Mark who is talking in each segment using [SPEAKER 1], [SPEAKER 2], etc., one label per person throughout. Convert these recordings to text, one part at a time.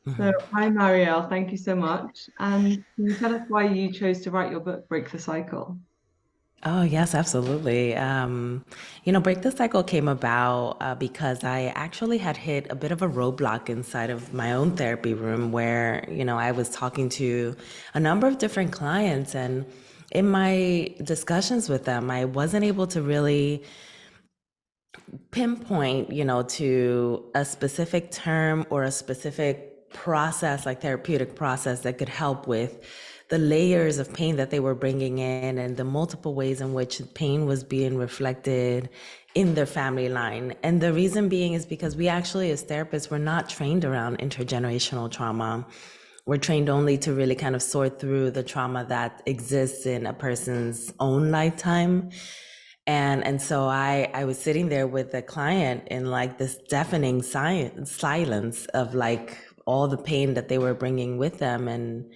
[SPEAKER 1] So,
[SPEAKER 2] Mhm.
[SPEAKER 1] hi Mariel, thank you so much. And can you tell us why you chose to write your book, Break the Cycle?
[SPEAKER 2] Oh, yes, absolutely. Break the Cycle came about because I actually had hit a bit of a roadblock inside of my own therapy room where, I was talking to a number of different clients, and in my discussions with them, I wasn't able to really pinpoint, to a specific term or a specific process, like therapeutic process that could help with the layers of pain that they were bringing in and the multiple ways in which pain was being reflected in their family line. And the reason being is because we actually, as therapists, we're not trained around intergenerational trauma. We're trained only to really kind of sort through the trauma that exists in a person's own lifetime. And so I was sitting there with a client in like this deafening silence of like all the pain that they were bringing with them, and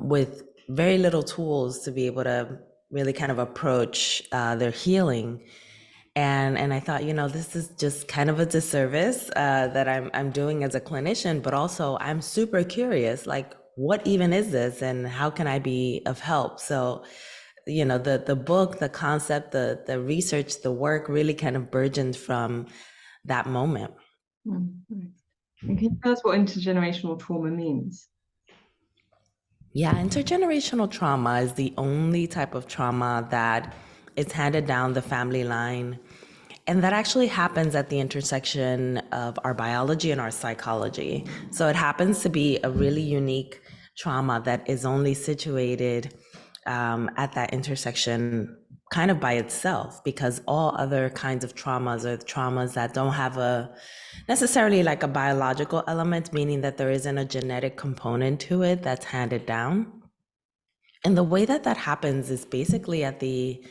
[SPEAKER 2] with very little tools to be able to really kind of approach their healing. And I thought, this is just kind of a disservice that I'm doing as a clinician, but also I'm super curious, like, what even is this, and how can I be of help? So, the book, the concept, the research, the work really kind of burgeoned from that moment.
[SPEAKER 1] Nice. And can you tell us what intergenerational trauma means?
[SPEAKER 2] Yeah, intergenerational trauma is the only type of trauma that is handed down the family line. And that actually happens at the intersection of our biology and our psychology. So it happens to be a really unique trauma that is only situated at that intersection kind of by itself, because all other kinds of traumas are traumas that don't have a necessarily like a biological element, meaning that there isn't a genetic component to it that's handed down. And the way that that happens is basically at the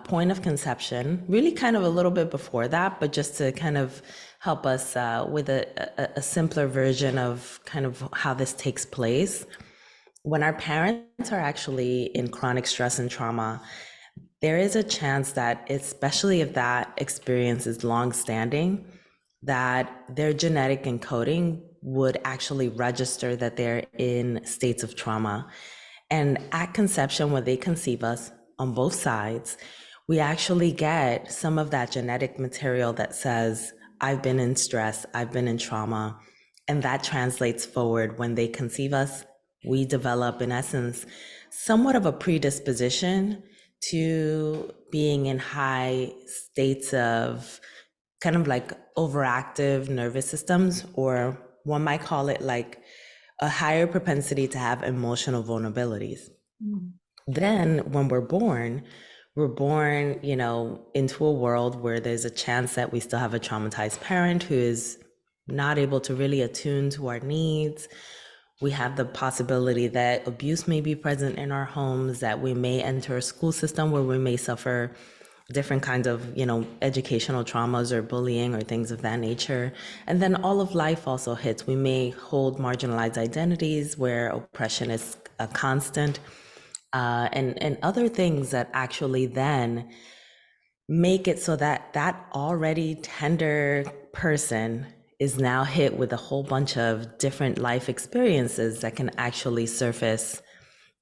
[SPEAKER 2] point of conception, really kind of a little bit before that, but just to kind of help us with a simpler version of kind of how this takes place. When our parents are actually in chronic stress and trauma, there is a chance that, especially if that experience is long-standing, that their genetic encoding would actually register that they're in states of trauma. And at conception, when they conceive us on both sides, we actually get some of that genetic material that says, I've been in stress, I've been in trauma. And that translates forward when they conceive us. We develop, in essence, somewhat of a predisposition to being in high states of kind of like overactive nervous systems, or one might call it like a higher propensity to have emotional vulnerabilities.
[SPEAKER 1] Mm.
[SPEAKER 2] Then when we're born, into a world where there's a chance that we still have a traumatized parent who is not able to really attune to our needs. We have the possibility that abuse may be present in our homes, that we may enter a school system where we may suffer different kinds of, educational traumas or bullying or things of that nature. And then all of life also hits. We may hold marginalized identities where oppression is a constant, and other things that actually then make it so that that already tender person is now hit with a whole bunch of different life experiences that can actually surface,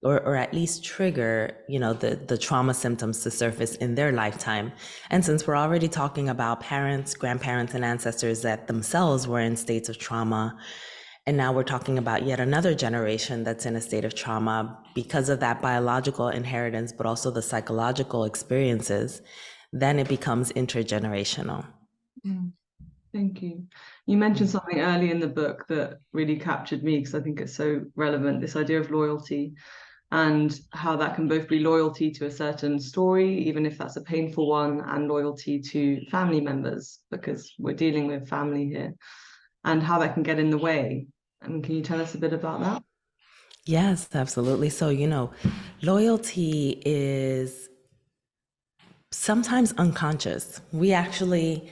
[SPEAKER 2] or at least trigger, the trauma symptoms to surface in their lifetime. And since we're already talking about parents, grandparents, and ancestors that themselves were in states of trauma, and now we're talking about yet another generation that's in a state of trauma because of that biological inheritance, but also the psychological experiences, then it becomes intergenerational.
[SPEAKER 1] Mm. Thank you. You mentioned something early in the book that really captured me because I think it's so relevant, this idea of loyalty and how that can both be loyalty to a certain story, even if that's a painful one, and loyalty to family members, because we're dealing with family here, and how that can get in the way. And can you tell us a bit about that?
[SPEAKER 2] Yes, absolutely. So, loyalty is sometimes unconscious. We actually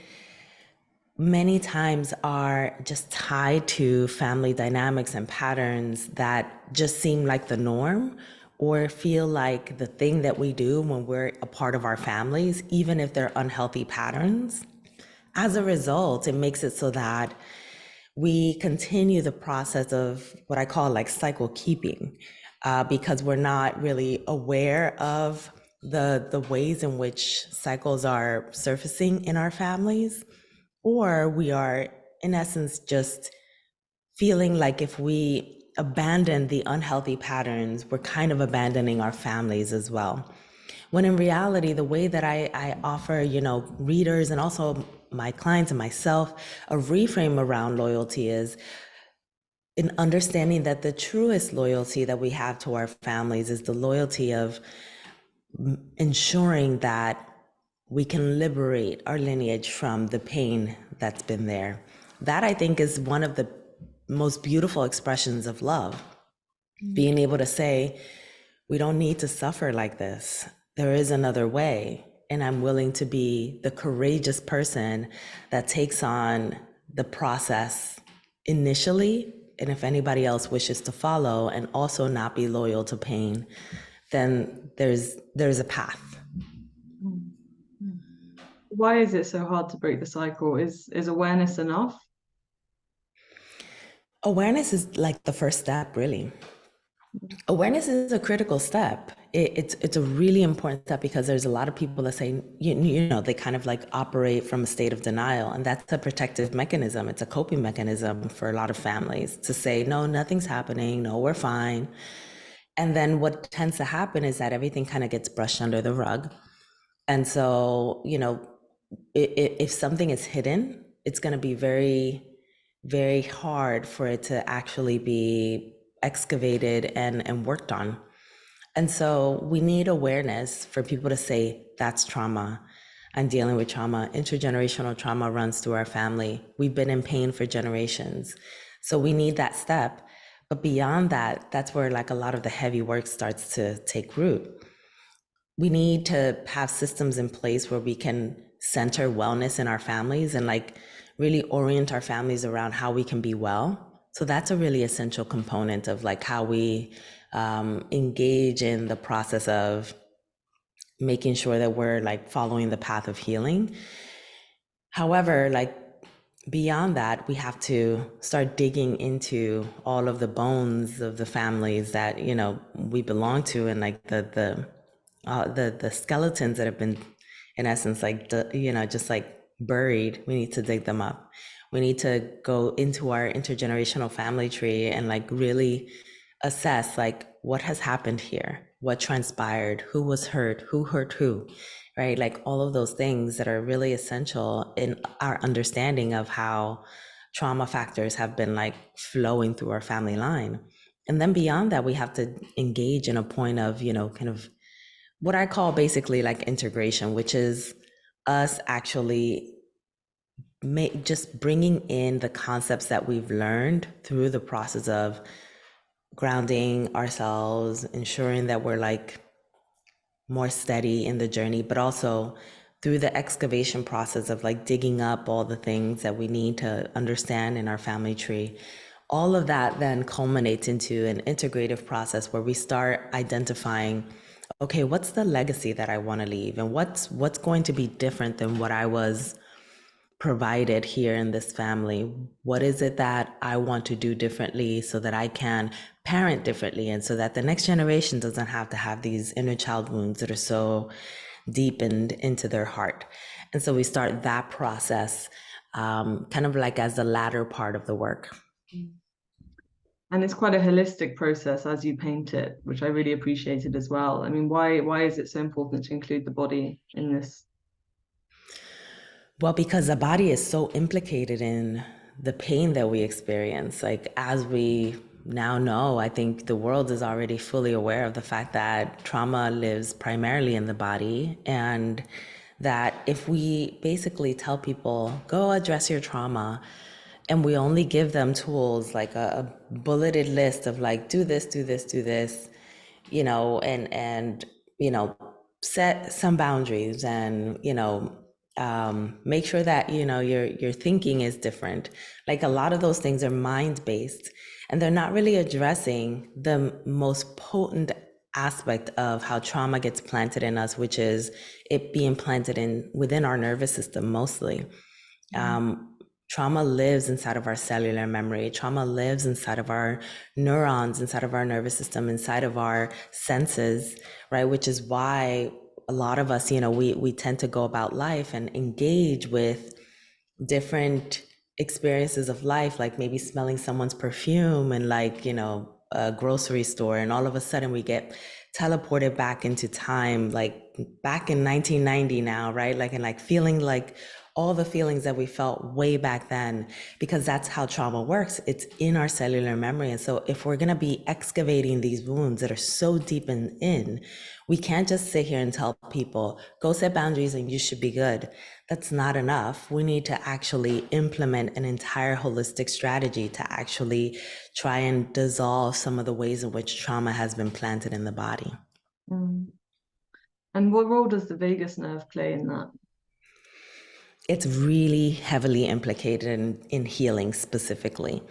[SPEAKER 2] many times are just tied to family dynamics and patterns that just seem like the norm, or feel like the thing that we do when we're a part of our families, even if they're unhealthy patterns. As a result, it makes it so that we continue the process of what I call like cycle keeping, because we're not really aware of the ways in which cycles are surfacing in our families, or we are in essence just feeling like if we abandon the unhealthy patterns, we're kind of abandoning our families as well. When in reality, the way that I offer, readers and also my clients and myself a reframe around loyalty is in understanding that the truest loyalty that we have to our families is the loyalty of ensuring that we can liberate our lineage from the pain that's been there. That I think is one of the most beautiful expressions of love. Being able to say, we don't need to suffer like this. There is another way. And I'm willing to be the courageous person that takes on the process initially. And if anybody else wishes to follow and also not be loyal to pain, then there's a path.
[SPEAKER 1] Why is it so hard to break the cycle? Is awareness enough?
[SPEAKER 2] Awareness is like the first step, really. Awareness is a critical step. It's a really important step because there's a lot of people that say, they kind of like operate from a state of denial. And that's a protective mechanism. It's a coping mechanism for a lot of families to say, no, nothing's happening. No, we're fine. And then what tends to happen is that everything kind of gets brushed under the rug. And so, if something is hidden, it's going to be very, very hard for it to actually be excavated and worked on. And so we need awareness for people to say, that's trauma. I'm dealing with trauma. Intergenerational trauma runs through our family. We've been in pain for generations. So we need that step. But beyond that, that's where like a lot of the heavy work starts to take root. We need to have systems in place where we can center wellness in our families and like really orient our families around how we can be well. So that's a really essential component of like how we engage in the process of making sure that we're like following the path of healing. However, like beyond that, we have to start digging into all of the bones of the families that, we belong to, and like the skeletons that have been, in essence, like, just like buried. We need to dig them up. We need to go into our intergenerational family tree and like really assess like what has happened here, what transpired, who was hurt who, right? Like all of those things that are really essential in our understanding of how trauma factors have been like flowing through our family line. And then beyond that, we have to engage in a point of, kind of what I call basically like integration, which is us actually just bringing in the concepts that we've learned through the process of grounding ourselves, ensuring that we're like more steady in the journey, but also through the excavation process of like digging up all the things that we need to understand in our family tree. All of that then culminates into an integrative process where we start identifying, okay, what's the legacy that I want to leave, and what's going to be different than what I was provided here in this family? What is it that I want to do differently so that I can parent differently, and so that the next generation doesn't have to have these inner child wounds that are so deepened into their heart? And so we start that process kind of like as the latter part of the work.
[SPEAKER 1] And it's quite a holistic process as you paint it, which I really appreciated as well. I mean, why is it so important to include the body in this?
[SPEAKER 2] Well, because the body is so implicated in the pain that we experience. Like, as we now know, I think the world is already fully aware of the fact that trauma lives primarily in the body, and that if we basically tell people, go address your trauma, and we only give them tools like a bulleted list of like, do this, do this, do this, and set some boundaries, and make sure that your thinking is different. Like a lot of those things are mind based, and they're not really addressing the most potent aspect of how trauma gets planted in us, which is it being planted in within our nervous system mostly. Trauma lives inside of our cellular memory. Trauma lives inside of our neurons, inside of our nervous system, inside of our senses, right? Which is why a lot of us, we tend to go about life and engage with different experiences of life, like maybe smelling someone's perfume and like, a grocery store, and all of a sudden we get teleported back into time, like back in 1990 now, right? Like, and like feeling like all the feelings that we felt way back then, because that's how trauma works. It's in our cellular memory. And so if we're going to be excavating these wounds that are so deep in, we can't just sit here and tell people, go set boundaries and you should be good. That's not enough. We need to actually implement an entire holistic strategy to actually try and dissolve some of the ways in which trauma has been planted in the body.
[SPEAKER 1] And what role does the vagus nerve play in that?
[SPEAKER 2] It's really heavily implicated in healing specifically,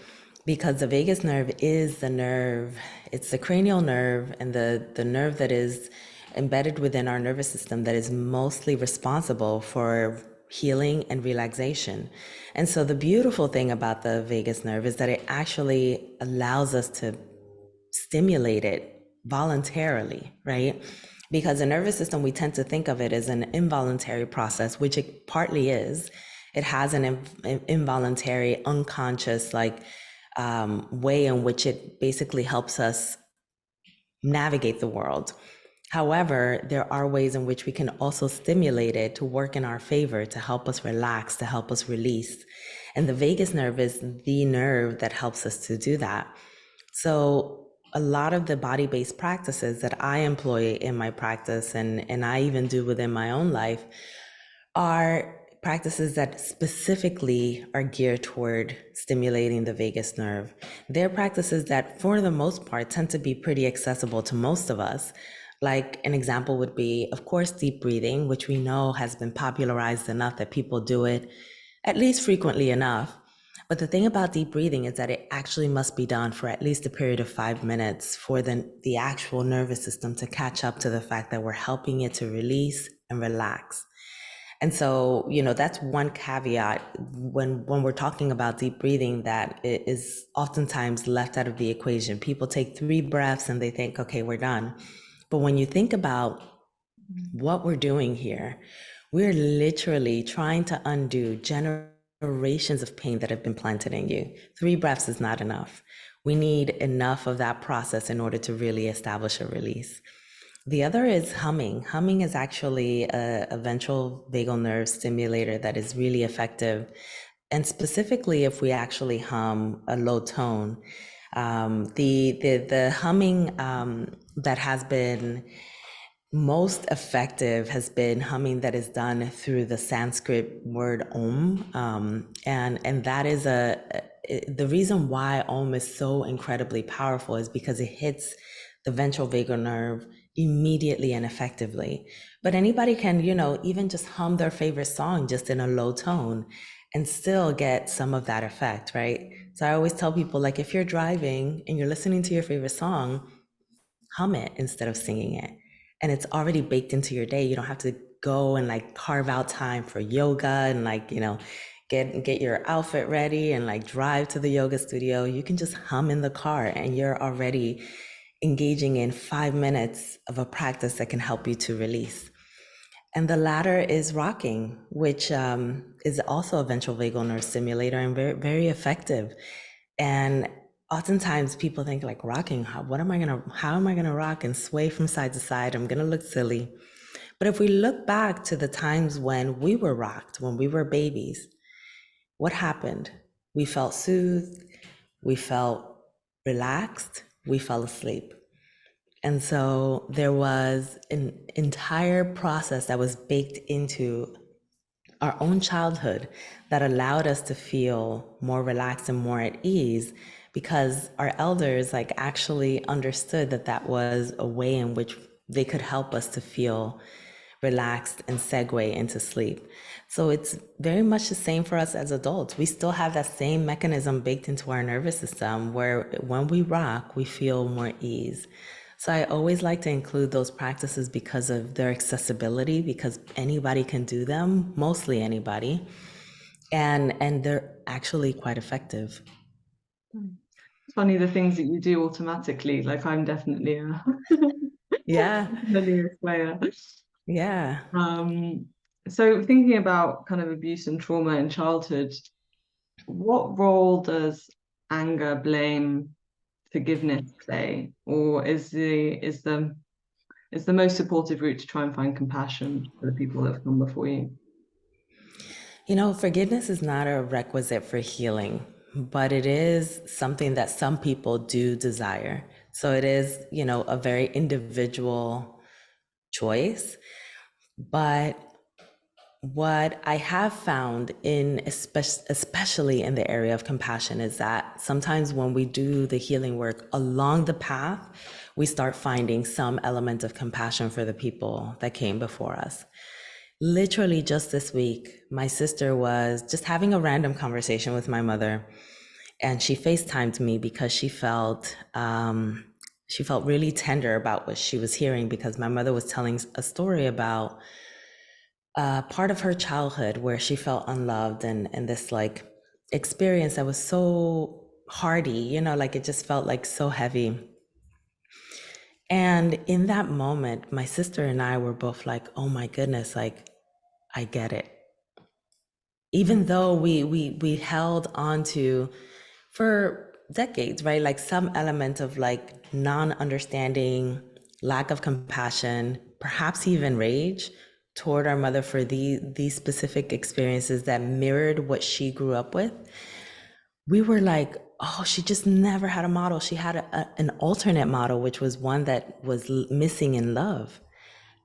[SPEAKER 2] because the vagus nerve is the nerve, it's the cranial nerve and the nerve that is embedded within our nervous system that is mostly responsible for healing and relaxation. And so the beautiful thing about the vagus nerve is that it actually allows us to stimulate it voluntarily, right? Because the nervous system, we tend to think of it as an involuntary process, which it partly is. It has an involuntary, unconscious, way in which it basically helps us navigate the world. However, there are ways in which we can also stimulate it to work in our favor, to help us relax, to help us release. And the vagus nerve is the nerve that helps us to do that. So a lot of the body-based practices that I employ in my practice, and I even do within my own life, are practices that specifically are geared toward stimulating the vagus nerve. They're practices that, for the most part, tend to be pretty accessible to most of us. Like an example would be, of course, deep breathing, which we know has been popularized enough that people do it at least frequently enough. But the thing about deep breathing is that it actually must be done for at least a period of 5 minutes for the actual nervous system to catch up to the fact that we're helping it to release and relax. And so, that's one caveat when we're talking about deep breathing that is oftentimes left out of the equation. People take 3 breaths and they think, okay, we're done. But when you think about what we're doing here, we're literally trying to undo generations of pain that have been planted in you. 3 breaths is not enough. We need enough of that process in order to really establish a release. The other is humming. Humming is actually a ventral vagal nerve stimulator that is really effective. And specifically, if we actually hum a low tone, the humming that has been most effective has been humming that is done through the Sanskrit word Om, and that is the reason why Om is so incredibly powerful is because it hits the ventral vagal nerve immediately and effectively. But anybody can, even just hum their favorite song just in a low tone and still get some of that effect, right? So I always tell people, like, if you're driving and you're listening to your favorite song, hum it instead of singing it. And it's already baked into your day. You don't have to go and like carve out time for yoga and get your outfit ready and like drive to the yoga studio. You can just hum in the car and you're already engaging in 5 minutes of a practice that can help you to release. And the latter is rocking, which is also a ventral vagal nerve stimulator and very, very effective. And oftentimes people think like rocking, how am I gonna rock and sway from side to side? I'm gonna look silly. But if we look back to the times when we were rocked, when we were babies, what happened? We felt soothed, we felt relaxed, we fell asleep. And so there was an entire process that was baked into our own childhood that allowed us to feel more relaxed and more at ease, because our elders like actually understood that that was a way in which they could help us to feel relaxed and segue into sleep. So it's very much the same for us as adults. We still have that same mechanism baked into our nervous system where when we rock, we feel more ease. So I always like to include those practices because of their accessibility, because anybody can do them, mostly anybody. and they're actually quite effective.
[SPEAKER 1] It's funny the things that you do automatically. Like I'm definitely a
[SPEAKER 2] Yeah,
[SPEAKER 1] definitely a player.
[SPEAKER 2] yeah.
[SPEAKER 1] Um, so thinking about kind of abuse and trauma in childhood, what role does anger, blame, forgiveness play? Or is the most supportive route to try and find compassion for the people that have come before you?
[SPEAKER 2] You know, forgiveness is not a requisite for healing, but it is something that some people do desire. So it is, you know, a very individual choice. But what I have found in especially in the area of compassion is that sometimes when we do the healing work along the path, we start finding some element of compassion for the people that came before us. Literally just this week, my sister was just having a random conversation with my mother, and she FaceTimed me because she felt really tender about what she was hearing because my mother was telling a story about part of her childhood where she felt unloved and this like experience that was so hardy, you know, like it just felt like so heavy. And in that moment, my sister and I were both like, oh my goodness, like I get it. Even though we held on to for decades, right? Like some element of like non-understanding, lack of compassion, perhaps even rage toward our mother for these specific experiences that mirrored what she grew up with. We were like, oh, she just never had a model. She had an alternate model, which was one that was missing in love.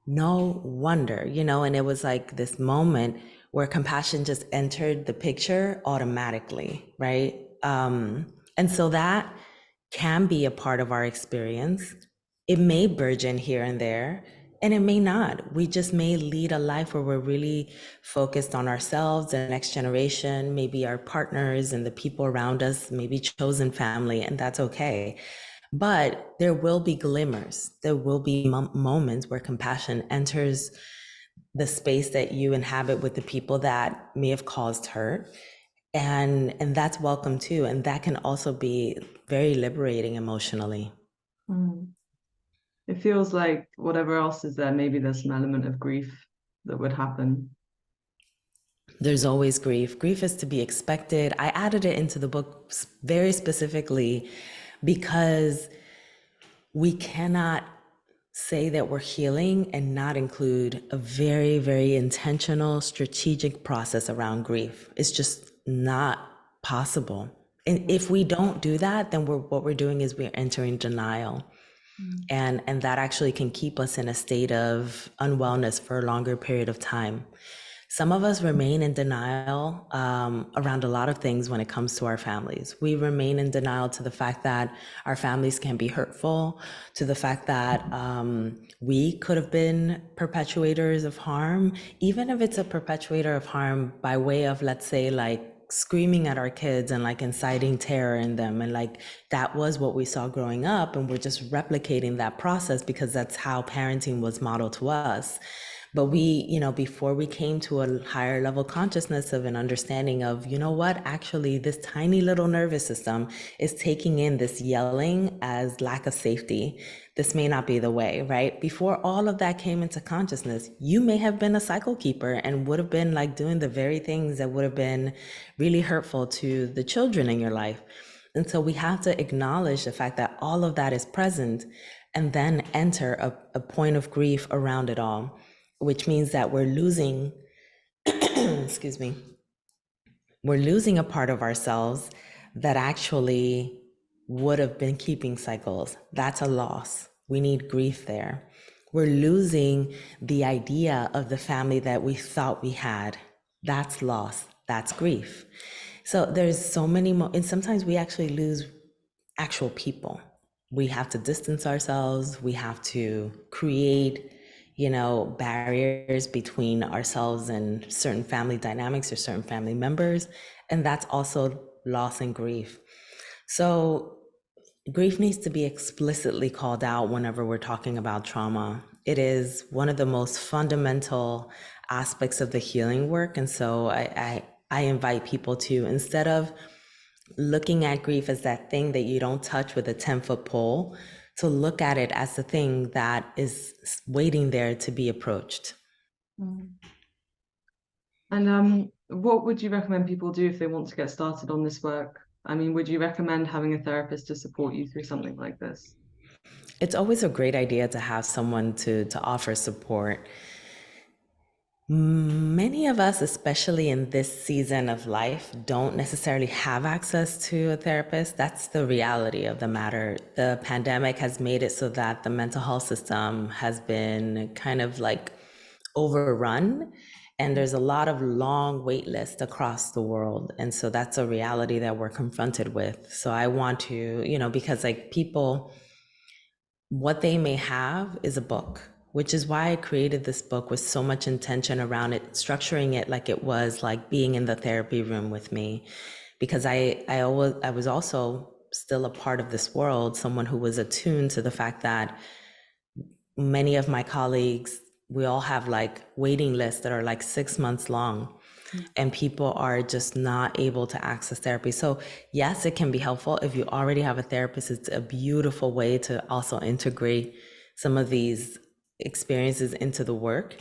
[SPEAKER 2] No wonder, you know, and it was like this moment where compassion just entered the picture automatically, right? And so that can be a part of our experience. It may burgeon here and there, and it may not. We just may lead a life where we're really focused on ourselves, the next generation, maybe our partners and the people around us, maybe chosen family, and that's okay. But there will be glimmers. There will be moments where compassion enters the space that you inhabit with the people that may have caused hurt. And that's welcome too. And that can also be very liberating emotionally.
[SPEAKER 1] Mm. It feels like whatever else is there, maybe there's some element of grief that would happen.
[SPEAKER 2] There's always grief. Grief is to be expected. I added it into the book very specifically because we cannot say that we're healing and not include a very, very intentional, strategic process around grief. It's just not possible. And if we don't do that, then what we're doing is we're entering denial.
[SPEAKER 1] Mm.
[SPEAKER 2] And that actually can keep us in a state of unwellness for a longer period of time. Some of us remain in denial around a lot of things when it comes to our families. We remain in denial to the fact that our families can be hurtful, to the fact that we could have been perpetuators of harm, even if it's a perpetuator of harm by way of, let's say, like screaming at our kids and like inciting terror in them. And like that was what we saw growing up. And we're just replicating that process because that's how parenting was modeled to us. But we, you know, before we came to a higher level consciousness of an understanding of, you know what, actually, this tiny little nervous system is taking in this yelling as lack of safety. This may not be the way, right? Before all of that came into consciousness, you may have been a cycle keeper and would have been like doing the very things that would have been really hurtful to the children in your life. And so we have to acknowledge the fact that all of that is present and then enter a point of grief around it all, which means that we're losing, excuse me, we're losing a part of ourselves that actually would have been keeping cycles. That's a loss. We need grief there. We're losing the idea of the family that we thought we had. That's loss. That's grief. So there's so many more, and sometimes we actually lose actual people. We have to distance ourselves. We have to create, you know, barriers between ourselves and certain family dynamics or certain family members. And that's also loss and grief. So grief needs to be explicitly called out whenever we're talking about trauma. It is one of the most fundamental aspects of the healing work. And so I I invite people to, instead of looking at grief as that thing that you don't touch with a 10-foot pole, to look at it as the thing that is waiting there to be approached.
[SPEAKER 1] Mm. And what would you recommend people do if they want to get started on this work? I mean, would you recommend having a therapist to support you through something like this?
[SPEAKER 2] It's always a great idea to have someone to offer support. Many of us, especially in this season of life, don't necessarily have access to a therapist. That's the reality of the matter. The pandemic has made it so that the mental health system has been kind of like overrun, and there's a lot of long wait lists across the world. And so that's a reality that we're confronted with. So I want to, because like people, what they may have is a book, which is why I created this book with so much intention around it, structuring it like it was like being in the therapy room with me, because I was also still a part of this world, someone who was attuned to the fact that many of my colleagues, we all have like waiting lists that are like 6 months long, and people are just not able to access therapy. So yes, it can be helpful if you already have a therapist. It's a beautiful way to also integrate some of these experiences into the work.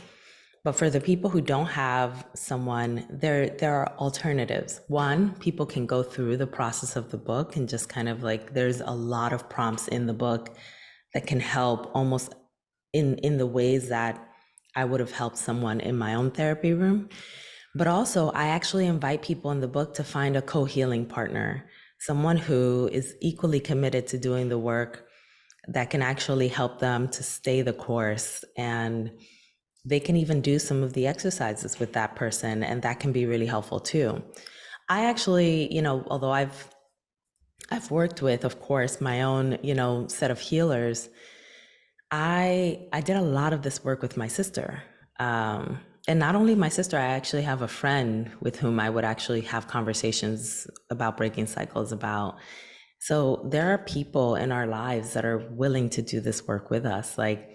[SPEAKER 2] But for the people who don't have someone, there are alternatives. One, people can go through the process of the book and just kind of like, there's a lot of prompts in the book that can help almost in the ways that I would have helped someone in my own therapy room. But also, I actually invite people in the book to find a co-healing partner, someone who is equally committed to doing the work, that can actually help them to stay the course. And they can even do some of the exercises with that person, and that can be really helpful too. I actually, although I've worked with, of course, my own, set of healers, I did a lot of this work with my sister. And not only my sister, I actually have a friend with whom I would actually have conversations about breaking cycles about. So there are people in our lives that are willing to do this work with us. Like,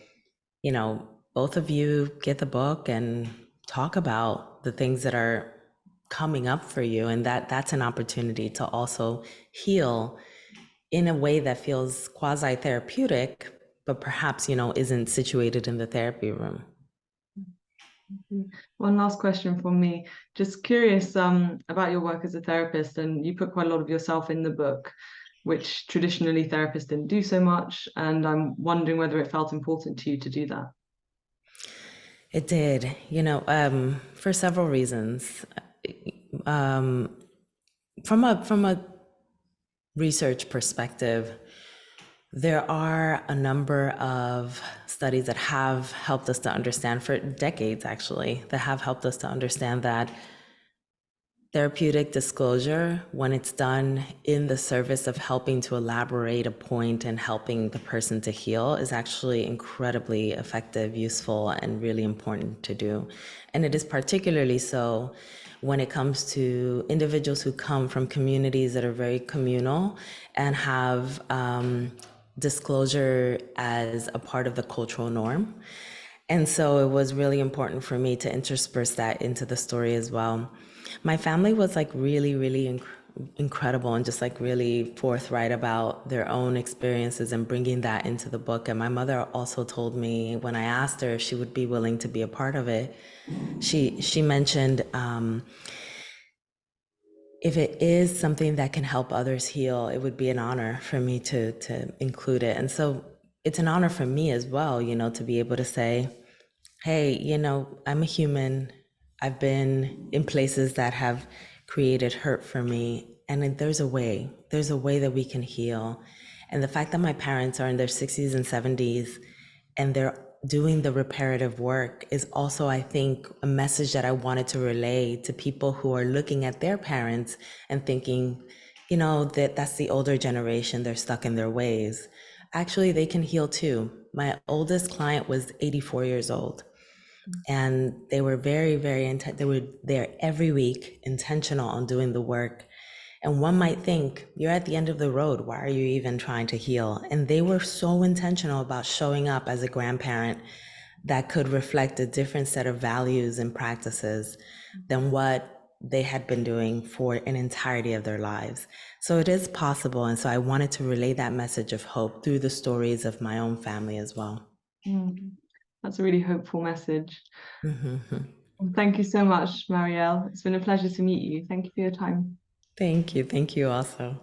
[SPEAKER 2] both of you get the book and talk about the things that are coming up for you. And that's an opportunity to also heal in a way that feels quasi-therapeutic, but perhaps, isn't situated in the therapy room.
[SPEAKER 1] One last question from me. Just curious about your work as a therapist, and you put quite a lot of yourself in the book, which traditionally therapists didn't do so much. And I'm wondering whether it felt important to you to do that.
[SPEAKER 2] It did, for several reasons. From a research perspective, there are a number of studies that have helped us to understand, for decades actually, that have helped us to understand that therapeutic disclosure, when it's done in the service of helping to elaborate a point and helping the person to heal, is actually incredibly effective, useful, and really important to do. And it is particularly so when it comes to individuals who come from communities that are very communal and have disclosure as a part of the cultural norm. And so it was really important for me to intersperse that into the story as well. My family was like really, really incredible and just like really forthright about their own experiences and bringing that into the book. And my mother also told me, when I asked her if she would be willing to be a part of it, she mentioned, if it is something that can help others heal, it would be an honor for me to include it. And so it's an honor for me as well, to be able to say, hey, I'm a human. I've been in places that have created hurt for me. And there's a way that we can heal. And the fact that my parents are in their 60s and 70s and they're doing the reparative work is also, I think, a message that I wanted to relay to people who are looking at their parents and thinking, that's the older generation, they're stuck in their ways. Actually, they can heal too. My oldest client was 84 years old. And they were very, very they were there every week, intentional on doing the work. And one might think, you're at the end of the road, why are you even trying to heal? And they were so intentional about showing up as a grandparent that could reflect a different set of values and practices than what they had been doing for an entirety of their lives. So it is possible. And so I wanted to relay that message of hope through the stories of my own family as well.
[SPEAKER 1] That's a really hopeful message.
[SPEAKER 2] Mm-hmm.
[SPEAKER 1] Thank you so much, Marielle. It's been a pleasure to meet you. Thank you for your time.
[SPEAKER 2] Thank you. Thank you also.